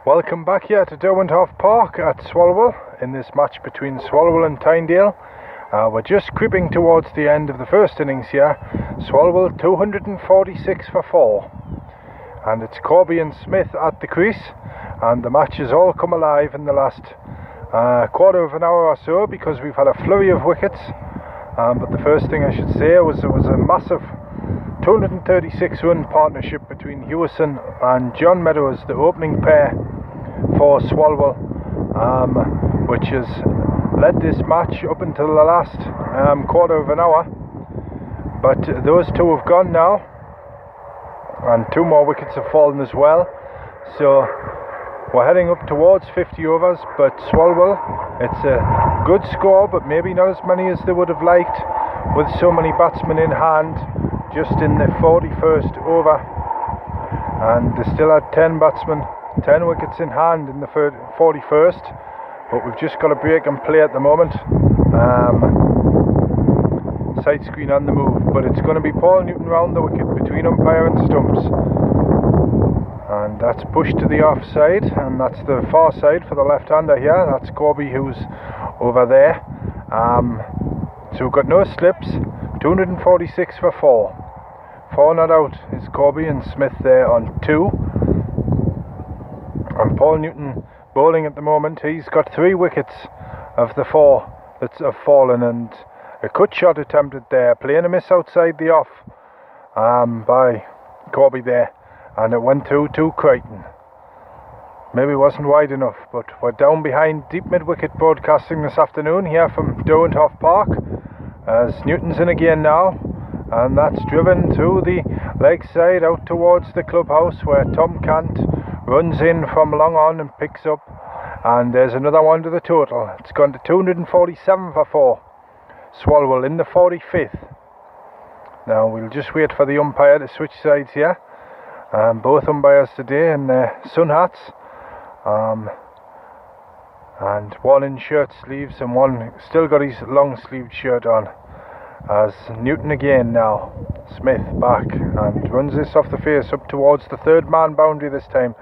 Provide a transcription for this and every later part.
Welcome back here to Derwenthoff Park at Swalwell in this match between Swalwell and Tynedale. We're just creeping towards the end of the first innings here. Swalwell 246 for 4. And it's Corby and Smith at the crease. And the match has all come alive in the last quarter of an hour or so because we've had a flurry of wickets. But the first thing I should say was there was a massive 236 run partnership between Hewison and John Meadows, the opening pair for Swalwell, which has led this match up until the last quarter of an hour. But those two have gone now, and 2 more wickets have fallen as well. So we're heading up towards 50 overs, but Swalwell, it's a good score, but maybe not as many as they would have liked, with so many batsmen in hand just in the 41st over, and they still had 10 batsmen, 10 wickets in hand in the 41st, but we've just got a break and play at the moment. Side screen on the move, but it's going to be Paul Newton round the wicket between umpire and stumps, and that's pushed to the offside, and that's the far side for the left-hander here. That's Corby who's over there. So we've got no slips. 246 for 4. 4 not out is Corby, and Smith there on 2. And Paul Newton bowling at the moment. He's got 3 wickets of the 4 that have fallen, and a cut shot attempted there, playing a miss outside the off by Corby there, and it went through to Crichton. Maybe it wasn't wide enough, but we're down behind Deep Mid-Wicket Broadcasting this afternoon here from Derwenthoff Park, as Newton's in again now, and that's driven through the leg side out towards the clubhouse, where Tom Cant runs in from long on and picks up, and there's another one to the total. It's gone to 247 for 4. Swalwell in the 45th. Now we'll just wait for the umpire to switch sides here. Both umpires today in their sun hats, and one in shirt sleeves and one still got his long sleeved shirt on. As Newton again now, Smith back and runs this off the face up towards the 3rd man boundary this time.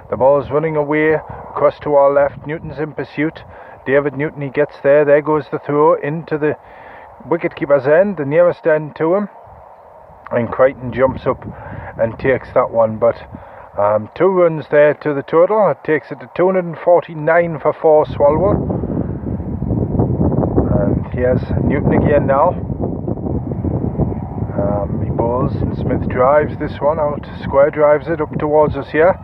The ball's running away across to our left. Newton's in pursuit. David Newton, he gets there. There goes the throw into the wicketkeeper's end, the nearest end to him, and Crichton jumps up and takes that one. But 2 runs there to the total. It takes it to 249 for 4 Swalwell. And here's Newton again now. He bowls, and Smith drives this one out, square drives it up towards us here,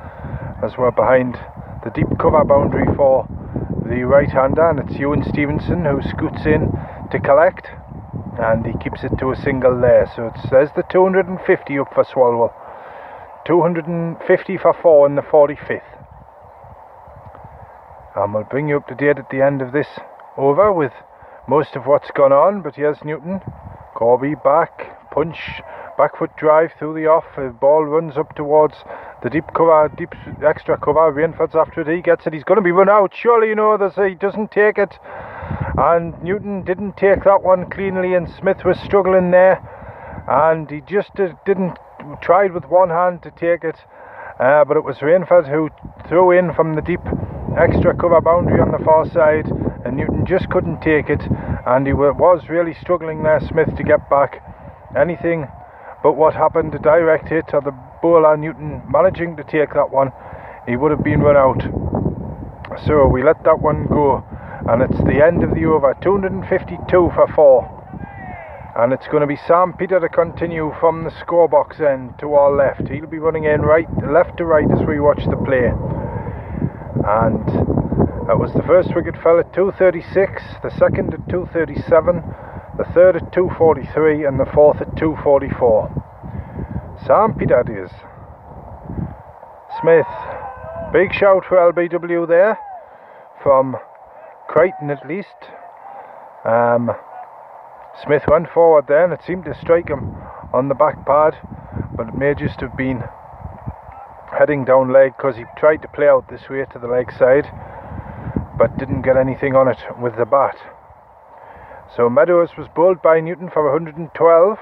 as we're behind the deep cover boundary for the right-hander, and it's Ewan Stevenson who scoots in to collect, and he keeps it to a single there. So there's the 250 up for Swalwell. 250 for 4 in the 45th. And we'll bring you up to date at the end of this over with most of what's gone on. But here's Newton. Corby back, punch, back foot drive through the off. The ball runs up towards the deep cover, deep extra cover. Rainford's after it. He gets it. He's going to be run out. Surely, you know, he doesn't take it. And Newton didn't take that one cleanly, and Smith was struggling there. And he just didn't tried with one hand to take it, but it was Rainford who threw in from the deep extra cover boundary on the far side, and Newton just couldn't take it, and he was really struggling there, Smith, to get back. Anything but what happened, a direct hit, or the bowler Newton managing to take that one, he would have been run out. So we let that one go, and it's the end of the over. 252 for 4. And it's going to be Sam Peter to continue from the scorebox end to our left. He'll be running in left to right as we watch the play. And that was the first wicket fell at 236, the second at 237, the third at 243, and the fourth at 244. Sam Peter it is. Smith, big shout for LBW there, from Crichton at least. Smith went forward there, and it seemed to strike him on the back pad, but it may just have been heading down leg, because he tried to play out this way to the leg side, but didn't get anything on it with the bat. So Meadows was bowled by Newton for 112.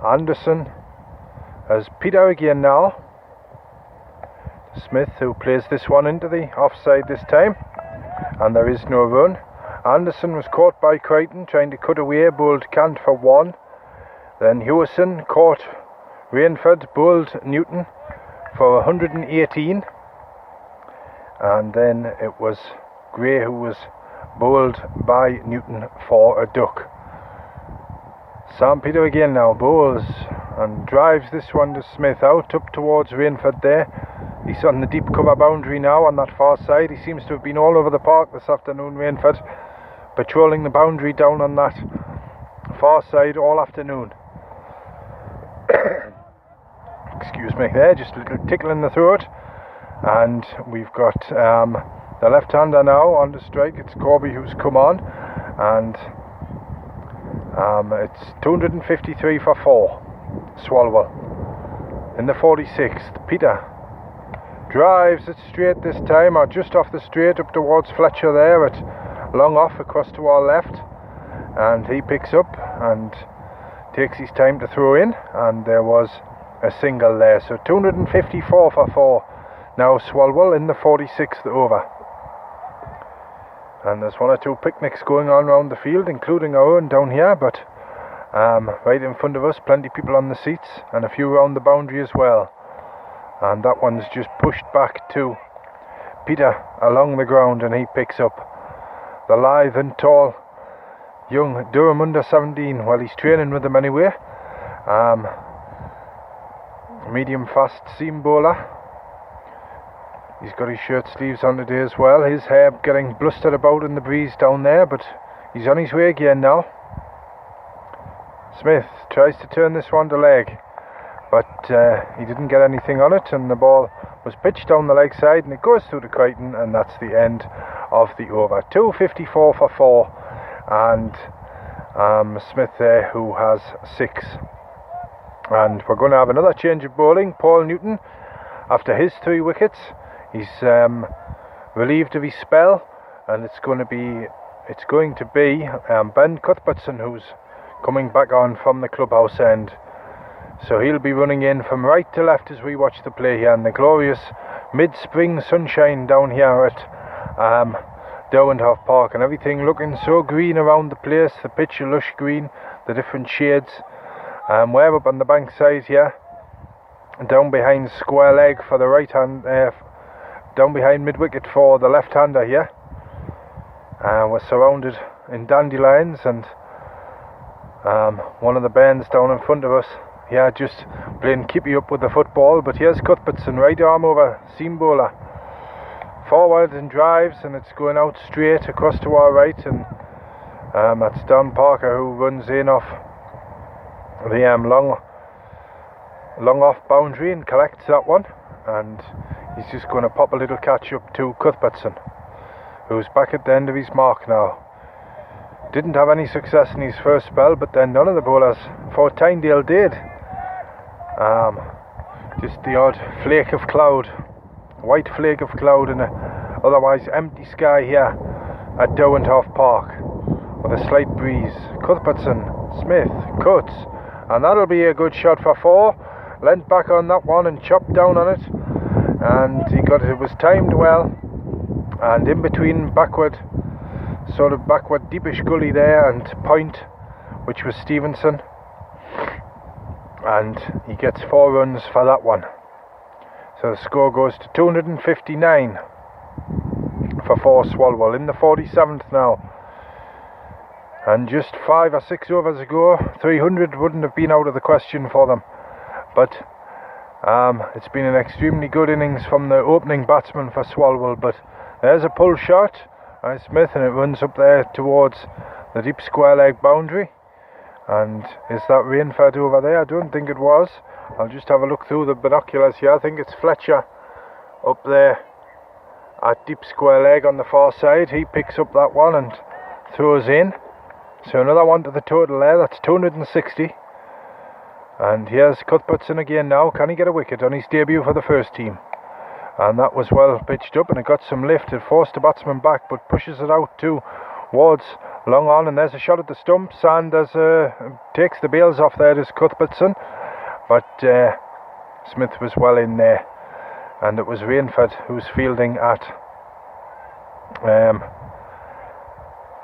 Anderson has Peter again now. Smith, who plays this one into the offside this time, and there is no run. Anderson was caught by Crichton trying to cut away, bowled Cant for 1. Then Hewison caught Rainford, bowled Newton for 118, and then it was Gray who was bowled by Newton for a duck. Sam Peter again now bowls and drives this one to Smith out up towards Rainford there. He's on the deep cover boundary now on that far side. He seems to have been all over the park this afternoon, Rainford, patrolling the boundary down on that far side all afternoon. Excuse me there, just a little tickle in the throat. And we've got the left-hander now on the strike. It's Corby who's come on, and it's 253 for 4. Swalwell in the 46th. Peter drives it straight this time, or just off the straight up towards Fletcher there at long off across to our left, and he picks up and takes his time to throw in, and there was a single there. So 254 for 4 now. Swalwell in the 46th over, and there's one or two picnics going on around the field, including our own down here, but right in front of us, plenty of people on the seats, and a few around the boundary as well. And that one's just pushed back to Peter along the ground, and he picks up the lithe and tall young Durham under 17. Well, he's training with them anyway. Medium fast seam bowler. He's got his shirt sleeves on today as well. His hair getting blustered about in the breeze down there, but he's on his way again now. Smith tries to turn this one to leg, but he didn't get anything on it, and the ball was pitched down the leg side, and it goes through to Crichton, and that's the end of the over. 254 for 4, and Smith there who has 6. And we're going to have another change of bowling. Paul Newton, after his 3 wickets, he's relieved of his spell, and it's going to be Ben Cuthbertson who's coming back on from the clubhouse end. So he'll be running in from right to left as we watch the play here in the glorious mid-spring sunshine down here at Derwenthoff Park, and everything looking so green around the place. The pitch a lush green, the different shades. We're up on the bank side here, down behind square leg for the right hand, down behind mid wicket for the left hander here. We're surrounded in dandelions, and one of the bairns down in front of us, just playing kippy up with the football. But here's Cuthbertson, right arm over seam bowler, forward and drives, and it's going out straight across to our right, and that's Don Parker who runs in off the long off boundary and collects that one, and he's just going to pop a little catch up to Cuthbertson, who's back at the end of his mark now. Didn't have any success in his first spell, but then none of the bowlers for Tynedale did. Just the odd flake of cloud, white flake of cloud in a otherwise empty sky here at Derwenthoff Park, with a slight breeze. Cuthbertson, Smith, cuts, and that'll be a good shot for 4. Leant back on that one and chopped down on it, and it was timed well, and in between backward deepish gully there and point, which was Stevenson, and he gets 4 runs for that one. So the score goes to 259 for 4 Swalwell in the 47th now. And just 5 or 6 overs ago, 300 wouldn't have been out of the question for them. But it's been an extremely good innings from the opening batsman for Swalwell. But there's a pull shot by Smith, and it runs up there towards the deep square leg boundary. And is that Rainford over there? I don't think it was. I'll just have a look through the binoculars here. I think it's Fletcher up there at deep square leg on the far side. He picks up that one and throws in. So another one to the total there. That's 260. And here's Cuthbertson again now. Can he get a wicket on his debut for the first team? And that was well pitched up, and it got some lift. It forced the batsman back, but pushes it out towards long on, and there's a shot at the stumps, and takes the bails off there. There's Cuthbertson, but Smith was well in there. and it was Rainford who's fielding at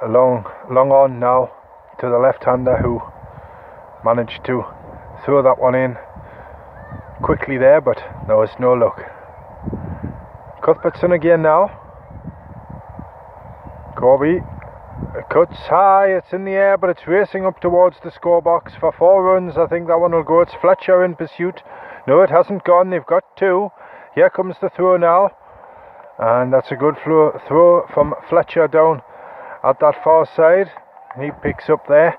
long on now to the left-hander, who managed to throw that one in quickly there, but there was no luck. Cuthbertson again now. Corby cuts high, it's in the air, but it's racing up towards the score box for 4 runs. I think that one will go. It's Fletcher in pursuit. No, it hasn't gone. They've got 2. Here comes the throw now, and that's a good throw from Fletcher down at that far side. He picks up there,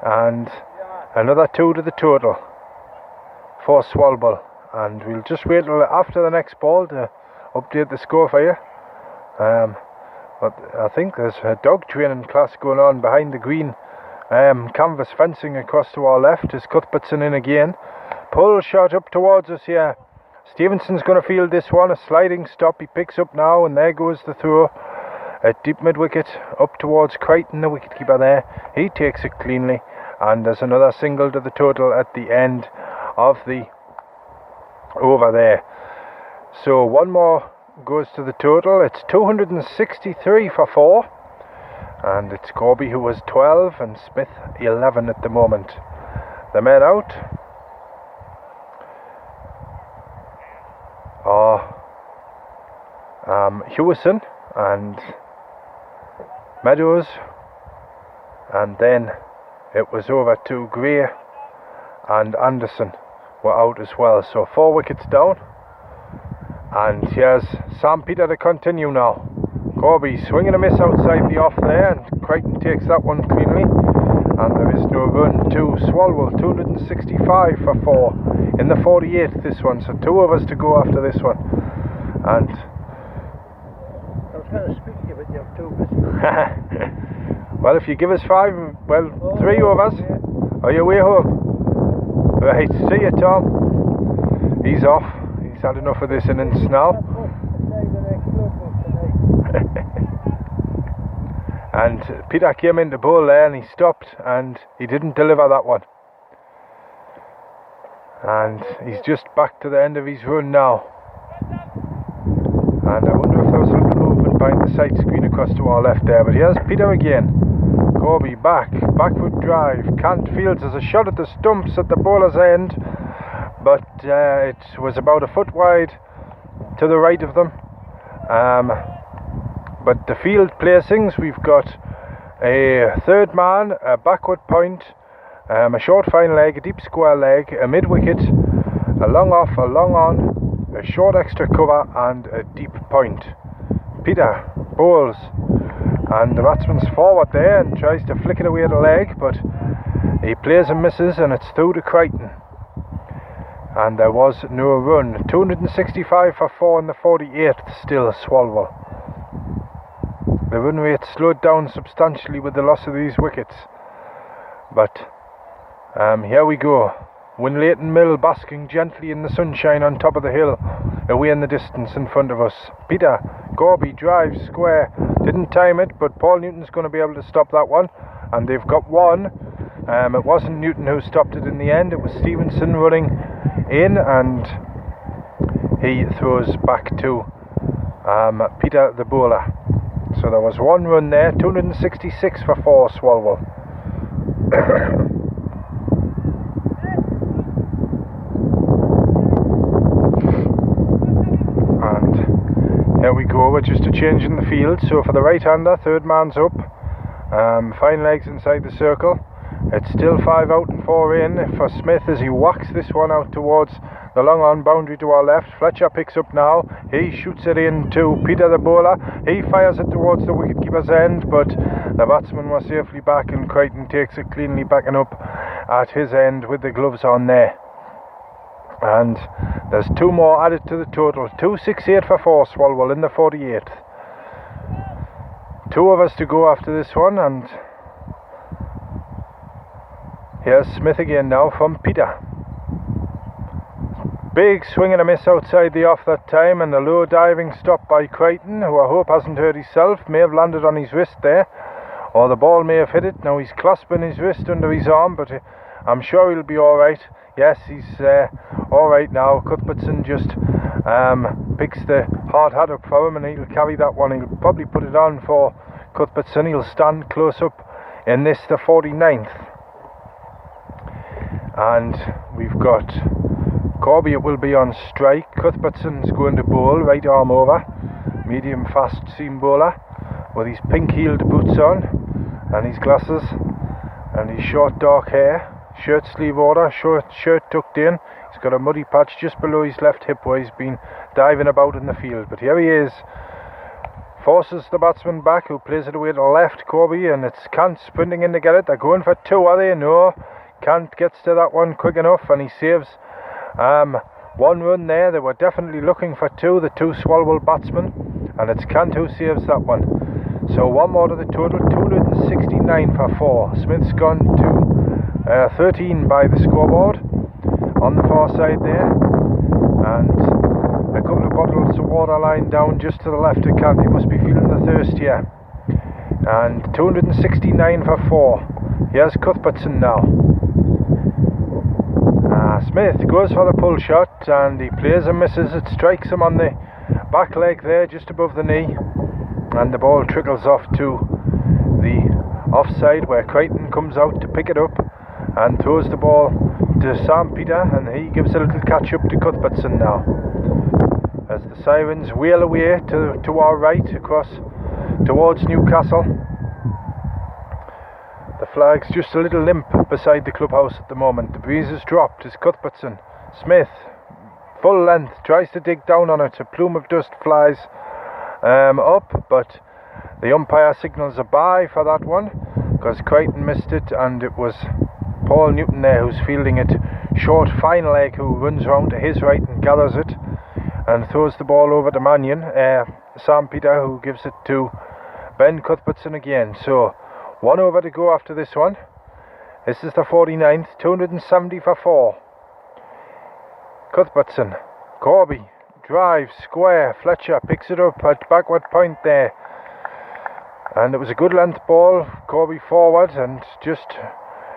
and another 2 to the total for Swalwell. And we'll just wait till after the next ball to update the score for you. But I think there's a dog training class going on behind the green canvas fencing across to our left. Is Cuthbertson in again? Pull shot up towards us here. Stevenson's going to field this one. A sliding stop. He picks up now, and there goes the throw at deep mid wicket up towards Crichton, the wicketkeeper there. He takes it cleanly, and there's another single to the total at the end of the over there. So one more goes to the total. It's 263 for 4, and it's Corby who was 12 and Smith 11 at the moment. The men out are Hewison and Meadows, and then it was over to Gray and Anderson were out as well. So 4 wickets down. And here's Sam Peter to continue now. Corby swinging a miss outside the off there, and Crichton takes that one cleanly. And there is no run to Swalwell. 265 for 4 in the 48th this one. So 2 overs to go after this one. And I was going to speak to you, but you're too busy. well, if you give us 5, well, 3 overs, are you way home? Right, see you, Tom. He's off. He's had enough of this innings now. And Peter came into bowl there, and he stopped, and he didn't deliver that one. And he's just back to the end of his run now. And I wonder if there was a little movement behind the sight screen across to our left there. But here's Peter again. Corby backward drive. Kant fields as a shot at the stumps at the bowler's end, but it was about a foot wide to the right of them. But the field placings, we've got a third man, a backward point, a short fine leg, a deep square leg, a mid wicket, a long off, a long on, a short extra cover, and a deep point. Peter bowls, and the batsman's forward there and tries to flick it away the leg, but he plays and misses, and it's through to Crichton. And there was no run. 265 for 4 in the 48th still, Swalwell. The run rate slowed down substantially with the loss of these wickets. But here we go. Winleighton Mill basking gently in the sunshine on top of the hill, away in the distance in front of us. Peter Corby drives square. Didn't time it, but Paul Newton's going to be able to stop that one. And they've got 1. It wasn't Newton who stopped it in the end. It was Stevenson running in, and he throws back to Peter the bowler. So there was 1 run there. 266 for 4, Swalwell. And here we go. We're just a change in the field. So for the right-hander, third man's up. Fine legs inside the circle. It's still 5 out and 4 in for Smith as he whacks this one out towards the long on boundary to our left. Fletcher picks up now. He shoots it in to Peter the bowler. He fires it towards the wicketkeeper's end, but the batsman was safely back, and Crichton takes it cleanly backing up at his end with the gloves on there. And there's 2 more added to the total. 268 for 4, Swalwell in the 48th. 2 overs to go after this one, and here's Smith again now from Peter. Big swing and a miss outside the off that time, and a low diving stop by Crichton, who I hope hasn't hurt himself. May have landed on his wrist there, or the ball may have hit it. Now he's clasping his wrist under his arm, but I'm sure he'll be alright. Yes, he's alright now. Cuthbertson just picks the hard hat up for him, and he'll carry that one. He'll probably put it on for Cuthbertson. He'll stand close up in this, the 49th. And we've got Corby, it will be on strike. Cuthbertson's going to bowl, right arm over, medium fast seam bowler, with his pink heeled boots on and his glasses and his short dark hair, shirt sleeve order, shirt tucked in. He's got a muddy patch just below his left hip where he's been diving about in the field, but here he is. Forces the batsman back, who plays it away to the left, Corby, and it's Kant sprinting in to get it. They're going for two, are they? No. Kant gets to that one quick enough, and he saves one run there. They were definitely looking for two, the two Swalwell batsmen, and it's Kant who saves that one. So one more to the total, 269 for 4. Smith's gone to 13 by the scoreboard on the far side there, and a couple of bottles of water lying down just to the left of Kant. He must be feeling the thirst here. And 269 for 4. Here's Cuthbertson now. Smith goes for the pull shot, and he plays and misses. It strikes him on the back leg there, just above the knee, and the ball trickles off to the offside, where Crichton comes out to pick it up and throws the ball to Sam Peter, and he gives a little catch up to Cuthbertson now, as the sirens wheel away to our right across towards Newcastle. The flag's just a little limp beside the clubhouse at the moment. The breeze has dropped as Cuthbertson, Smith, full length, tries to dig down on it. A plume of dust flies up, but the umpire signals a bye for that one, because Crichton missed it, and it was Paul Newton there who's fielding it. Short fine leg, who runs round to his right and gathers it and throws the ball over to Mannion. Sam Peter, who gives it to Ben Cuthbertson again. So 1 over to go after this one. This is the 49th, 270 for 4. Cuthbertson, Corby, drives, square, Fletcher picks it up at backward point there. And it was a good length ball, Corby forward, and just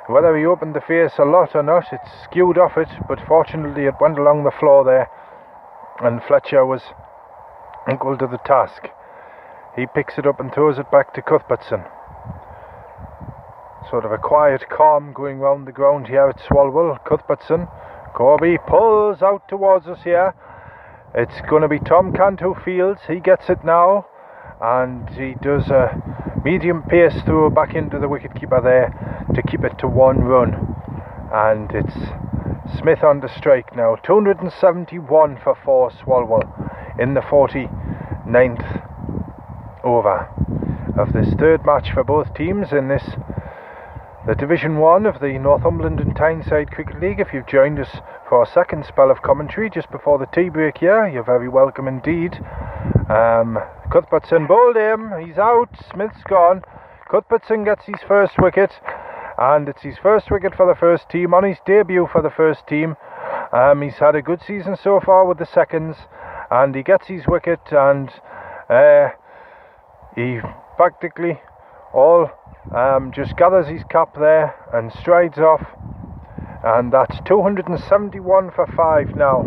whether he opened the face a lot or not, it skewed off it, but fortunately it went along the floor there, and Fletcher was equal to the task. He picks it up and throws it back to Cuthbertson. Sort of a quiet calm going round the ground here at Swalwell. Cuthbertson, Corby pulls out towards us here. It's going to be Tom Kant who fields. He gets it now, and he does a medium pace throw back into the wicketkeeper there to keep it to 1 run. And it's Smith on the strike now. 271 for 4 Swalwell in the 49th over of this third match for both teams in this, the Division 1 of the Northumberland and Tyneside Cricket League. If you've joined us for a second spell of commentary just before the tea break here, you're very welcome indeed. Cuthbertson bowled him, he's out, Smith's gone. Cuthbertson gets his first wicket, and it's his first wicket for the first team on his debut for the first team. He's had a good season so far with the seconds, and he gets his wicket, and he practically just gathers his cap there and strides off, and that's 271 for 5 now,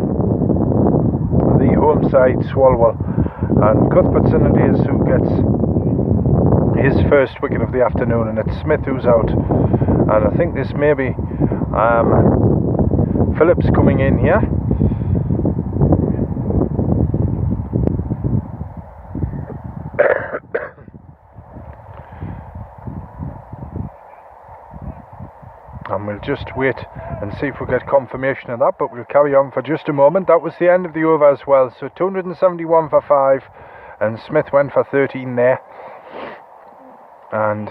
the home side Swalwell. And Cuthbertson it is who gets his first wicket of the afternoon, and it's Smith who's out. And I think this may be Phillips coming in here. And we'll just wait and see if we get confirmation of that, but we'll carry on for just a moment. That was the end of the over as well, so 271 for 5, and Smith went for 13 there. And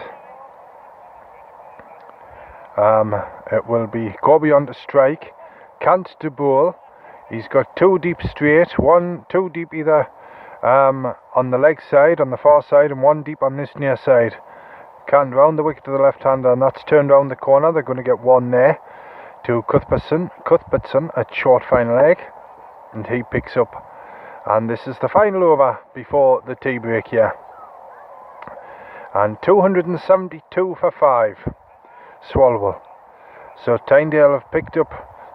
it will be Corby on to strike, Kant to bowl. He's got 2 deep straight, 2 deep either on the leg side, on the far side, and 1 deep on this near side. Kant round the wicket to the left-hander, and that's turned round the corner. They're going to get 1 there to Cuthbertson at short fine leg, and he picks up. And this is the final over before the tea break here. And 272 for 5 Swalwell. So Tynedale have picked up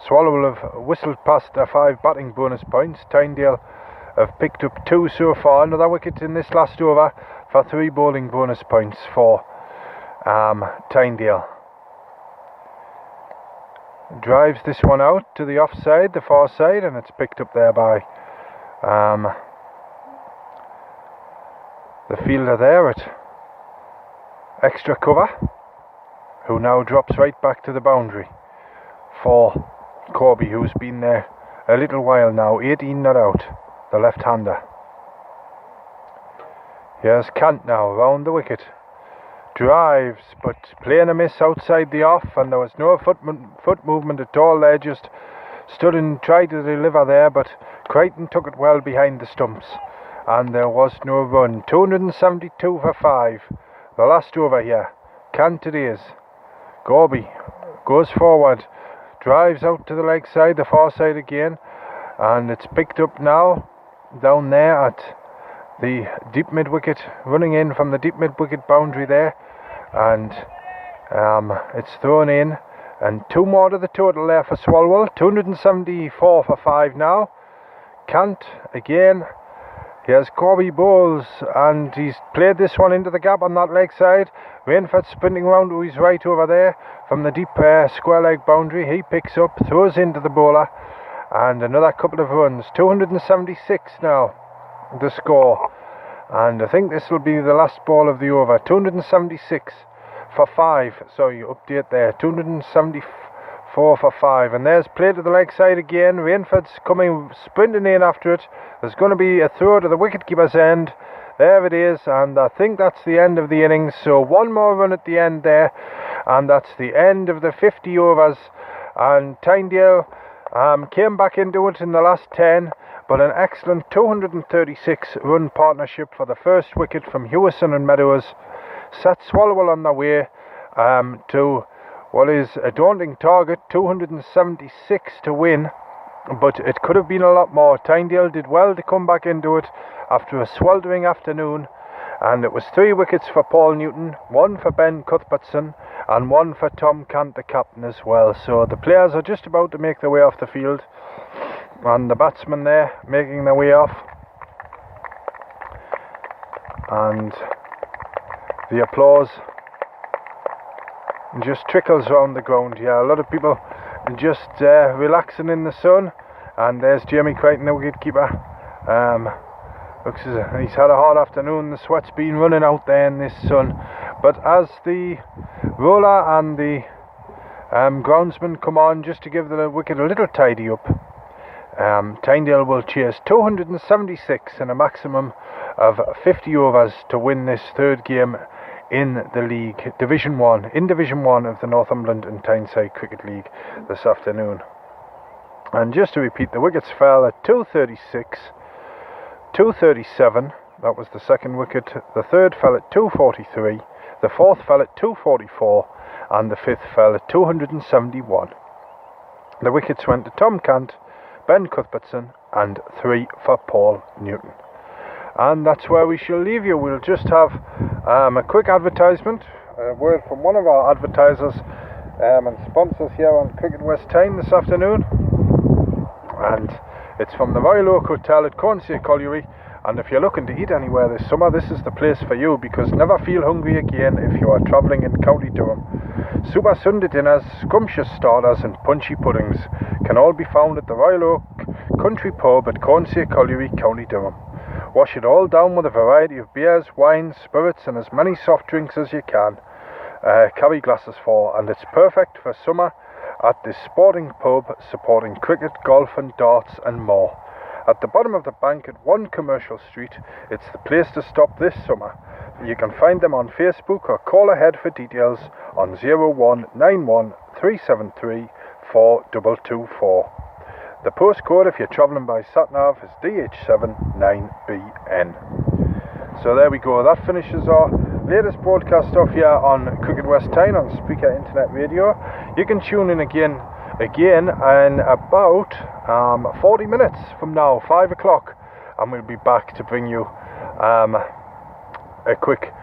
Swalwell have whistled past their 5 batting bonus points. Tynedale have picked up 2 so far. Another wicket in this last over for 3 bowling bonus points for Tynedale. Drives this one out to the offside, the far side, and it's picked up there by the fielder there at extra cover, who now drops right back to the boundary for Corby, who's been there a little while now. 18 not out, the left-hander. Here's Kant now round the wicket. Drives, but playing a miss outside the off, and there was no foot movement at all there. Just stood and tried to deliver there, but Crichton took it well behind the stumps, and there was no run. 272 for 5. The last over here. Kant it is. Corby goes forward, drives out to the leg side, the far side again, and it's picked up now down there at the deep mid wicket, running in from the deep mid wicket boundary there, and it's thrown in, and 2 more to the total there for Swalwell. 274 for 5 now. Kant again. Here's Corby bowls, and he's played this one into the gap on that leg side. Rainford sprinting round to his right over there from the deep square leg boundary. He picks up, throws into the bowler, and another couple of runs. 276 now the score, and I think this will be the last ball of the over. 276 for 5, sorry, update there. 274 for 5, and there's play to the leg side again. Rainford's coming sprinting in after it. There's going to be a throw to the wicketkeeper's end. There it is, and I think that's the end of the innings. So 1 more run at the end there, and that's the end of the 50 overs. And Tynedale came back into it in the last 10, but an excellent 236 run partnership for the first wicket from Hewison and Meadows set Swalwell on their way to what is a daunting target, 276 to win, but it could have been a lot more. Tynedale did well to come back into it after a sweltering afternoon, and it was 3 wickets for Paul Newton, 1 for Ben Cuthbertson, and 1 for Tom Kant, the captain, as well. So the players are just about to make their way off the field, and the batsmen there making their way off, and the applause just trickles around the ground. Yeah, a lot of people just relaxing in the sun, and there's Jamie Crichton, the wicketkeeper. Looks as if he's had a hot afternoon. The sweat's been running out there in this sun, but as the roller and the groundsman come on just to give the wicket a little tidy up, Tynedale will chase 276 and a maximum of 50 overs to win this 3rd game in the league, Division 1, in Division 1 of the Northumberland and Tyneside Cricket League this afternoon. And just to repeat, the wickets fell at 236, 237, that was the 2nd wicket, the 3rd fell at 243, the 4th fell at 244, and the 5th fell at 271. The wickets went to Tom Kant, Ben Cuthbertson, and 3 for Paul Newton. And that's where we shall leave you. We'll just have a quick advertisement, a word from one of our advertisers and sponsors here on Cricket West Tyne this afternoon, and it's from the Royal Oak Hotel at Cornsay Colliery. And if you're looking to eat anywhere this summer, this is the place for you, because never feel hungry again if you are travelling in County Durham. Super Sunday dinners, scrumptious starters and punchy puddings can all be found at the Royal Oak Country Pub at Cornsay Colliery, County Durham. Wash it all down with a variety of beers, wines, spirits, and as many soft drinks as you can carry glasses for, and it's perfect for summer at this sporting pub supporting cricket, golf and darts and more. At the bottom of the bank at 1 Commercial Street, it's the place to stop this summer. You can find them on Facebook or call ahead for details on 0191 373 4224. The postcode, if you're travelling by SatNav, is DH79BN. So there we go. That finishes our latest broadcast off here on Cricket West Tyne on Speaker Internet Radio. You can tune in again in about 40 minutes from now, 5 o'clock, and we'll be back to bring you a quick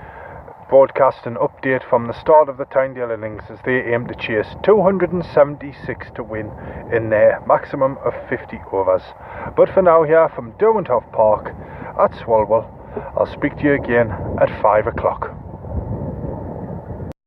broadcast an update from the start of the Tynedale innings as they aim to chase 276 to win in their maximum of 50 overs. But for now, here from Derwenthoff Park at Swalwell, I'll speak to you again at 5 o'clock.